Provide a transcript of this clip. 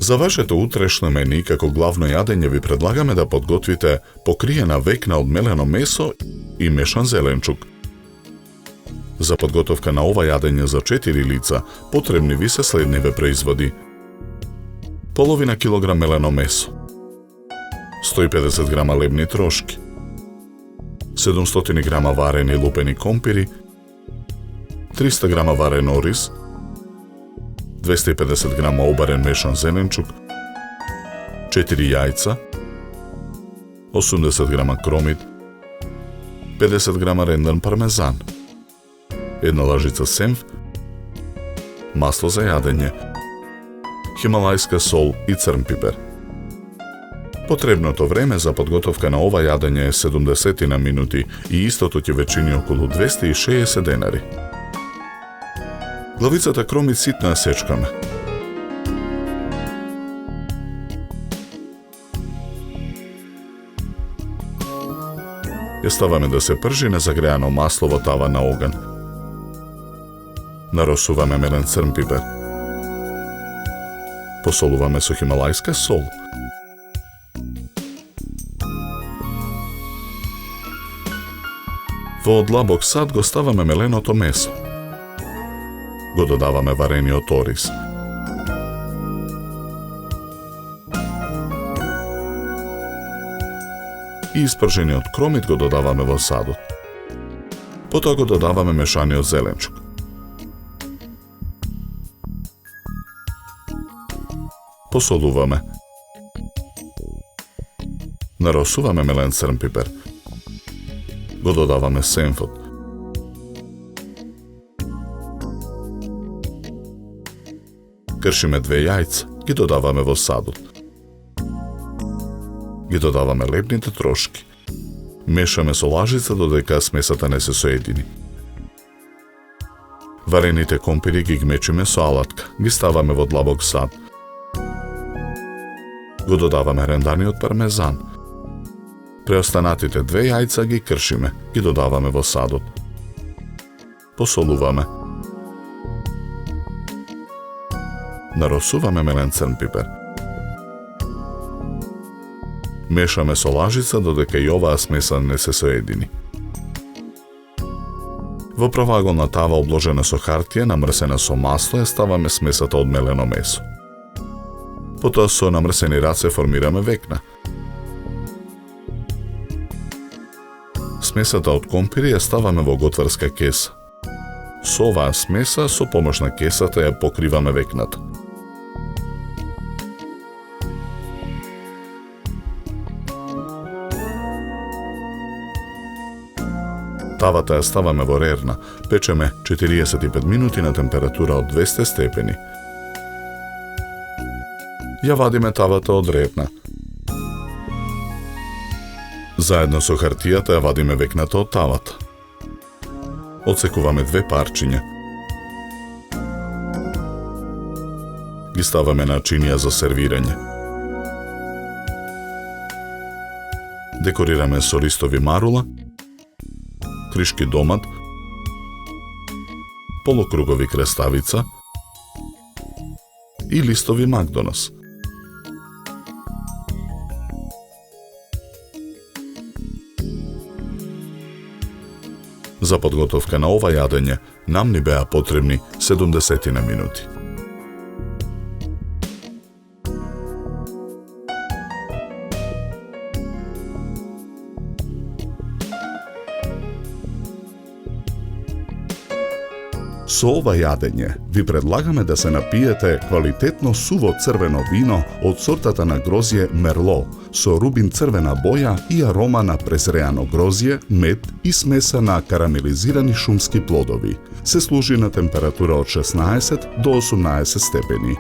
За вашето утрешно мени како главно јадење ви предлагаме да подготвите покриена векна од мелено месо и мешан зеленчук. За подготовка на ова јадење за 4 лица потребни ви се следниве производи: половина килограм мелено месо, 150 грама лебни трошки, 700 грама варени лупени компири, 300 грама варен ориз, 250 грама обарен мешан зеленчук, 4 јајца, 80 грама кромит, 50 грама рендан пармезан, 1 лажица сенф, масло за јадење, хималајска сол и црн пипер. Потребното време за подготовка на ова јадење е 70 на минути и истото ќе ве чини околу 260 денари. Главицата кромит ситно ја сечкаме. Ја ставаме да се пржи на загреано масло во тава на оган. Наросуваме мелен црн пипер. Посолуваме со хималајска сол. Во длабок сад го ставаме меленото месо. Го додаваме варениот ориз. И испржениот кромит го додаваме во садот. Потоа го додаваме мешаниот зеленчук. Посолуваме. Наросуваме мелен црн пипер. Го додаваме сенфот. Кршиме 2 јајца, ги додаваме во садот. Ги додаваме лебните трошки. Мешаме со лажица додека смесата не се соедини. Варените компири ги гмечиме со алатка, ги ставаме во длабок сад. Го додаваме ренданиот пармезан. Преостанатите 2 јајца ги кршиме, ги додаваме во садот. Посолуваме. Наросуваме мелен црн пипер. Мешаме со лажица додека и оваа смеса не се соедини. Во правоаголна тава обложена со хартија, намрсена со масло, ја ставаме смесата од мелено месо. Потоа со намрсени раце формираме векна. Смесата од компири ја ставаме во готварска кеса. Со оваа смеса, со помош на кесата, ја покриваме векната. Тавата ја ставаме во рерна, печеме 45 минути на температура од 200 степени. Ја вадиме тавата од рерна. Заедно со хартијата ја вадиме векната од тавата. Одсекуваме 2 парчиња. Ги ставаме на чинија за сервирање. Декорираме со листови марула, кришки домат, полукругови креставица и листови макдонас. За подготовка на ова јадење нам ни беа потребни 70 на минути. Со ова јадење ви предлагаме да се напиете квалитетно суво црвено вино од сортата на грозје Мерло, со рубин црвена боја и арома на презреано грозје, мед и смеса на карамелизирани шумски плодови. Се служи на температура од 16 до 18 степени.